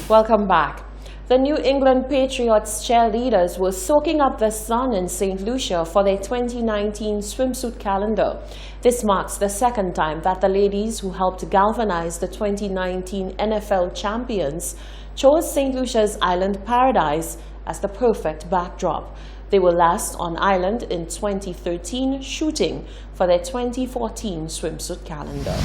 Welcome back. The New England Patriots cheerleaders were soaking up the sun in St. Lucia for their 2019 swimsuit calendar. This marks the second time that the ladies who helped galvanize the 2019 NFL champions chose St. Lucia's Island Paradise as the perfect backdrop. They were last on island in 2013, shooting for their 2014 swimsuit calendar.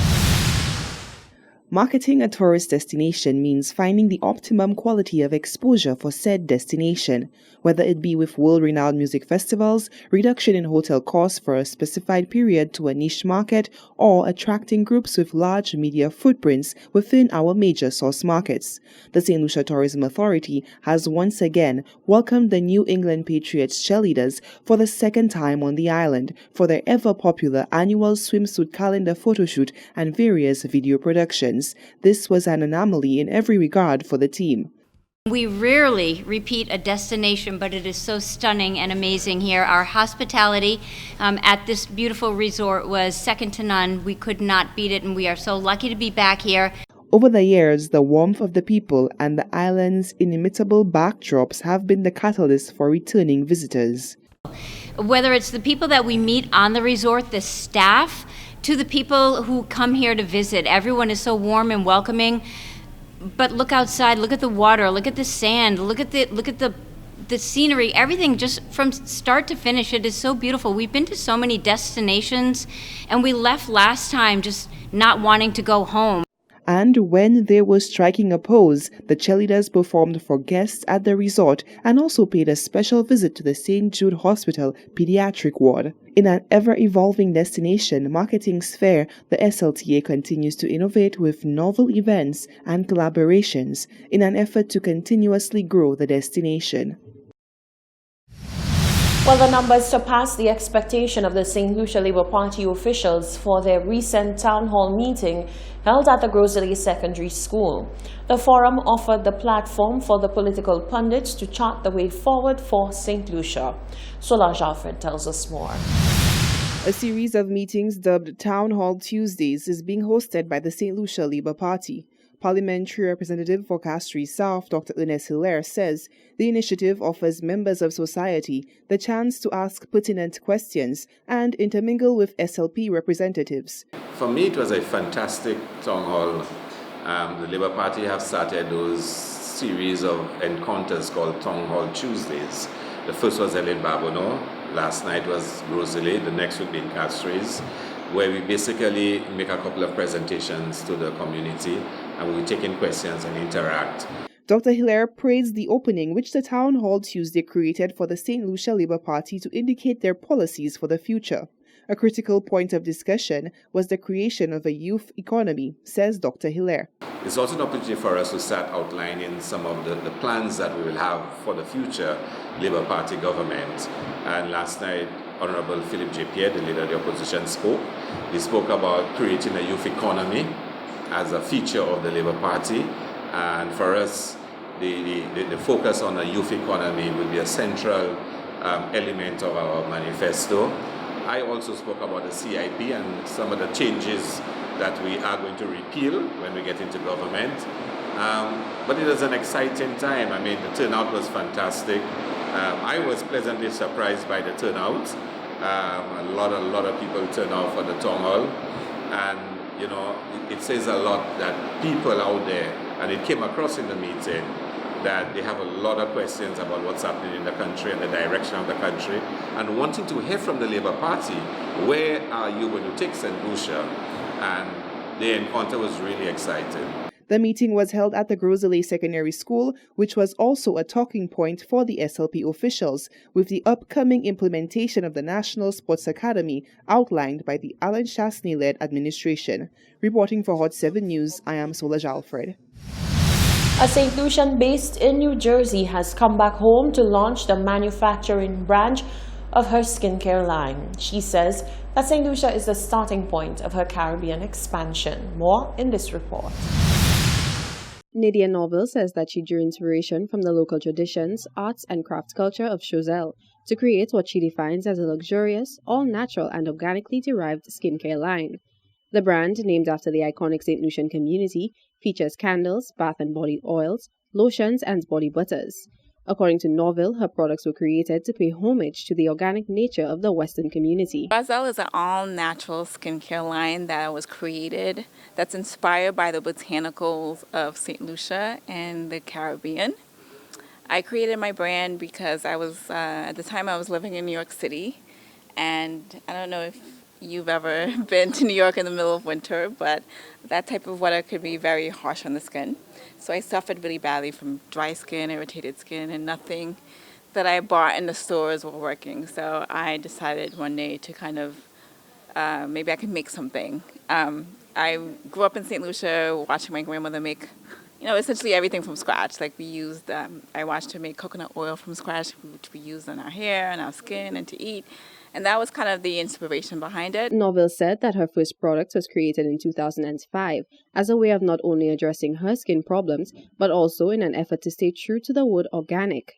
Marketing a tourist destination means finding the optimum quality of exposure for said destination, whether it be with world-renowned music festivals, reduction in hotel costs for a specified period to a niche market, or attracting groups with large media footprints within our major source markets. The St. Lucia Tourism Authority has once again welcomed the New England Patriots cheerleaders for the second time on the island for their ever-popular annual swimsuit calendar photoshoot and various video productions. This was an anomaly in every regard for the team. We rarely repeat a destination, but it is so stunning and amazing here. Our hospitality at this beautiful resort was second to none. We could not beat it, and we are so lucky to be back here. Over the years, the warmth of the people and the island's inimitable backdrops have been the catalyst for returning visitors. Whether it's the people that we meet on the resort, the staff, to the people who come here to visit, everyone is so warm and welcoming. But look outside, look at the water, look at the sand, look at the scenery, everything just from start to finish. It is so beautiful. We've been to so many destinations, and we left last time just not wanting to go home. And when they were striking a pose, the cheerleaders performed for guests at the resort and also paid a special visit to the St. Jude Hospital pediatric ward. In an ever-evolving destination marketing sphere, the SLTA continues to innovate with novel events and collaborations in an effort to continuously grow the destination. Well, the numbers surpassed the expectation of the St. Lucia Labour Party officials for their recent town hall meeting held at the Groseley Secondary School. The forum offered the platform for the political pundits to chart the way forward for St. Lucia. Solange Alfred tells us more. A series of meetings dubbed Town Hall Tuesdays is being hosted by the St. Lucia Labour Party. Parliamentary Representative for Castries South, Dr. Ernest Hilaire, says the initiative offers members of society the chance to ask pertinent questions and intermingle with SLP representatives. For me, it was a fantastic town hall. The Labour Party have started those series of encounters called Town Hall Tuesdays. The first was held in Barbono. Last night was Groseley. The next would be in Castries, where we basically make a couple of presentations to the community and we take in questions and interact. Dr. Hilaire praised the opening which the Town Hall Tuesday created for the St. Lucia Labour Party to indicate their policies for the future. A critical point of discussion was the creation of a youth economy, says Dr. Hilaire. It's also an opportunity for us to start outlining some of the plans that we will have for the future Labour Party government. And last night, Honourable Philip J. Pierre, the leader of the opposition, spoke. He spoke about creating a youth economy as a feature of the Labour Party. And for us, the focus on the youth economy will be a central element of our manifesto. I also spoke about the CIP and some of the changes that we are going to repeal when we get into government. But it was an exciting time. I mean, the turnout was fantastic. I was pleasantly surprised by the turnout. A lot of people turned out for the town hall, and you know, it says a lot that people out there, and it came across in the meeting, that they have a lot of questions about what's happening in the country and the direction of the country, and wanting to hear from the Labour Party, where are you going to take St. Lucia? And the encounter was really exciting. The meeting was held at the Groseley Secondary School, which was also a talking point for the SLP officials, with the upcoming implementation of the National Sports Academy outlined by the Alan Chasney-led administration. Reporting for Hot 7 News, I am Solange Alfred. A St. Lucian based in New Jersey has come back home to launch the manufacturing branch of her skincare line. She says that St. Lucia is the starting point of her Caribbean expansion. More in this report. Nadia Norville says that she drew inspiration from the local traditions, arts, and craft culture of Choiseul to create what she defines as a luxurious, all-natural, and organically derived skincare line. The brand, named after the iconic St. Lucian community, features candles, bath and body oils, lotions, and body butters. According to Norville, her products were created to pay homage to the organic nature of the Western community. Choiseul is an all-natural skincare line that was created that's inspired by the botanicals of St. Lucia and the Caribbean. I created my brand because I was, at the time I was living in New York City, and I don't know if you've ever been to New York in the middle of winter, but that type of weather could be very harsh on the skin. So I suffered really badly from dry skin, irritated skin, and nothing that I bought in the stores were working. So I decided one day to kind of, maybe I could make something. I grew up in St. Lucia watching my grandmother make, essentially everything from scratch. Like we used, I watched her make coconut oil from scratch, which we used on our hair and our skin and to eat. And that was kind of the inspiration behind it. Norville said that her first product was created in 2005 as a way of not only addressing her skin problems, but also in an effort to stay true to the word organic.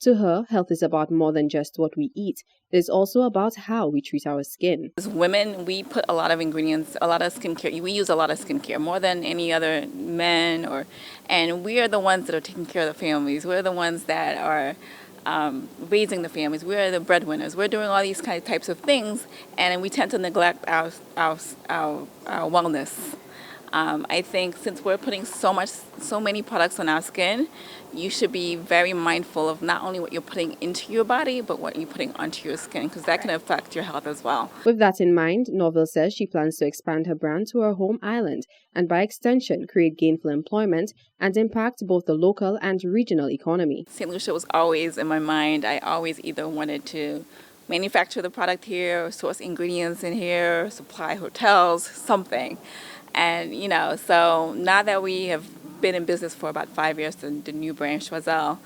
To her, health is about more than just what we eat. It is also about how we treat our skin. As women, we put a lot of ingredients, a lot of skincare. We use a lot of skincare, more than any other men. And we are the ones that are taking care of the families. We're the ones that are raising the families. We're the breadwinners. We're doing all these kind of types of things, and we tend to neglect our wellness. I think since we're putting so many products on our skin, you should be very mindful of not only what you're putting into your body, but what you're putting onto your skin, because that can affect your health as well. With that in mind, Norville says she plans to expand her brand to her home island and by extension create gainful employment and impact both the local and regional economy. St. Lucia was always in my mind. I always either wanted to manufacture the product here, source ingredients in here, supply hotels, something. And, so now that we have been in business for about 5 years, the new brand Choiseul,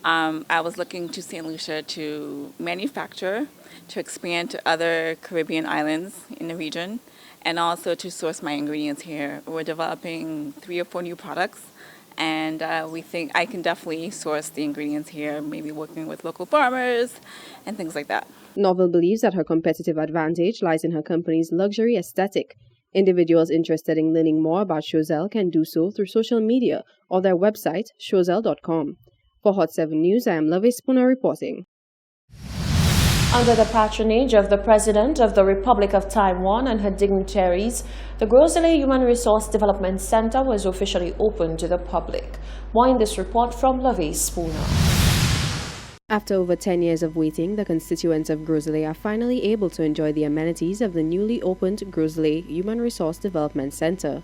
I was looking to St. Lucia to manufacture, to expand to other Caribbean islands in the region, and also to source my ingredients here. We're developing 3 or 4 new products, and we think I can definitely source the ingredients here, maybe working with local farmers and things like that. Norville believes that her competitive advantage lies in her company's luxury aesthetic. Individuals interested in learning more about Choiseul can do so through social media or their website, choiseul.com. For Hot 7 News, I am Lovey Spooner reporting. Under the patronage of the President of the Republic of Taiwan and her dignitaries, the Groseilliers Human Resource Development Center was officially opened to the public. More in this report from Lovey Spooner. After over 10 years of waiting, the constituents of Groseilliers are finally able to enjoy the amenities of the newly opened Groseilliers Human Resource Development Center.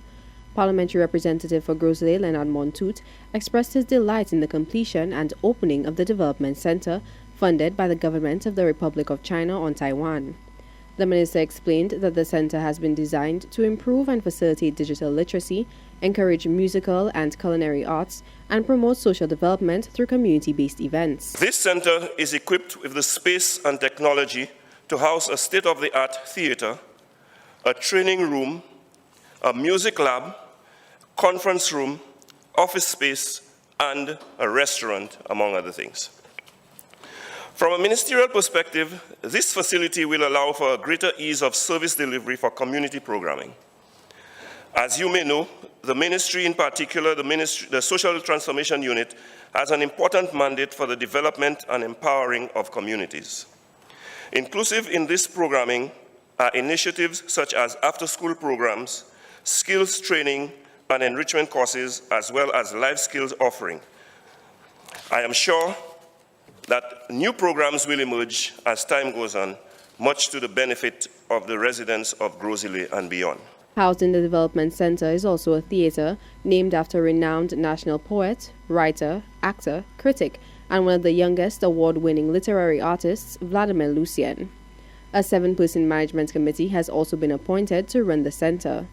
Parliamentary Representative for Groseilliers Leonard Montoute expressed his delight in the completion and opening of the development center funded by the government of the Republic of China on Taiwan. The minister explained that the center has been designed to improve and facilitate digital literacy, encourage musical and culinary arts, and promote social development through community-based events. This center is equipped with the space and technology to house a state-of-the-art theater, a training room, a music lab, conference room, office space, and a restaurant, among other things. From a ministerial perspective, this facility will allow for a greater ease of service delivery for community programming. As you may know, the ministry, in particular the Social Transformation Unit, has an important mandate for the development and empowering of communities. Inclusive in this programming are initiatives such as after-school programs, skills training and enrichment courses, as well as life skills offering. I am sure that new programs will emerge as time goes on, much to the benefit of the residents of Groseilliers and beyond. Housed in the development center is also a theater named after renowned national poet, writer, actor, critic, and one of the youngest award-winning literary artists, Vladimir Lucien. A 7-person management committee has also been appointed to run the center.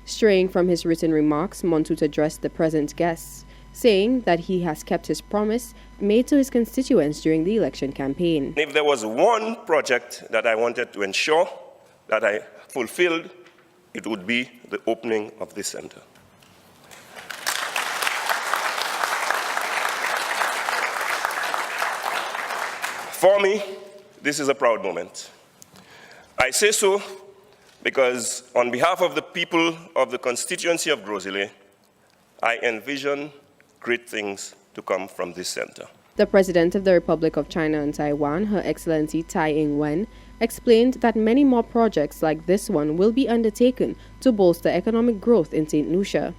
Straying from his written remarks, Montoute addressed the present guests, saying that he has kept his promise made to his constituents during the election campaign. If there was one project that I wanted to ensure that I fulfilled, it would be the opening of this center. For me, this is a proud moment. I say so because on behalf of the people of the constituency of Groseilliers, I envision great things to come from this center. The President of the Republic of China and Taiwan, Her Excellency Tsai Ing-wen, explained that many more projects like this one will be undertaken to bolster economic growth in St. Lucia.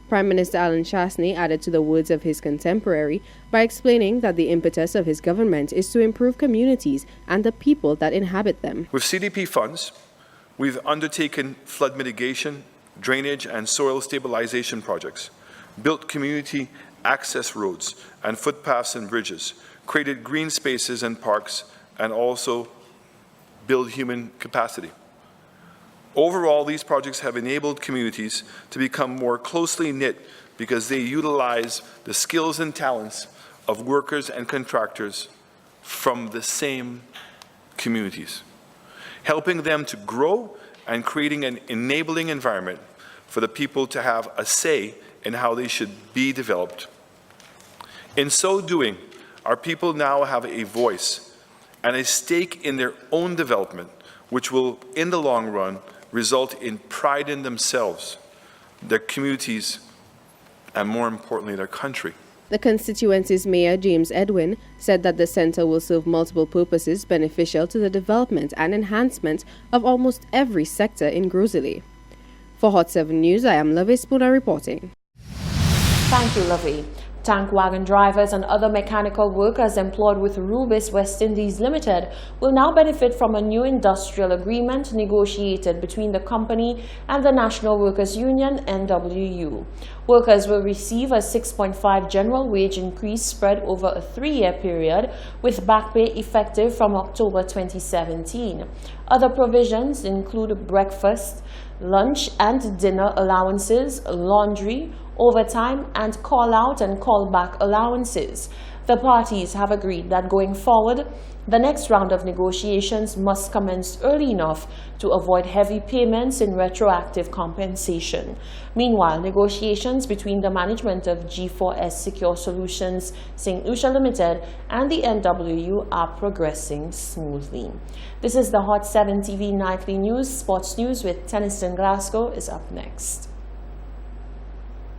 Prime Minister Alan Chasney added to the words of his contemporary by explaining that the impetus of his government is to improve communities and the people that inhabit them. With CDP funds, we've undertaken flood mitigation, drainage, and soil stabilization projects, built community access roads and footpaths and bridges, created green spaces and parks, and also build human capacity. Overall, these projects have enabled communities to become more closely knit because they utilize the skills and talents of workers and contractors from the same communities, helping them to grow and creating an enabling environment for the people to have a say in how they should be developed. In so doing, our people now have a voice and a stake in their own development, which will, in the long run, result in pride in themselves, their communities, and more importantly, their country. The constituency's Mayor James Edwin said that the center will serve multiple purposes beneficial to the development and enhancement of almost every sector in Grozily. For Hot 7 News, I am Lovey Spooner reporting. Thank you, Lovey. Tank wagon drivers and other mechanical workers employed with Rubis West Indies Limited will now benefit from a new industrial agreement negotiated between the company and the National Workers Union, NWU. Workers will receive a 6.5 general wage increase spread over a 3-year period, with back pay effective from October 2017. Other provisions include breakfast, lunch and dinner allowances, laundry, overtime, and call-out and call-back allowances. The parties have agreed that going forward, the next round of negotiations must commence early enough to avoid heavy payments in retroactive compensation. Meanwhile, negotiations between the management of G4S Secure Solutions St. Lucia Limited and the NWU are progressing smoothly. This is the Hot 7 TV Nightly News. Sports News with Tennyson Glasgow is up next.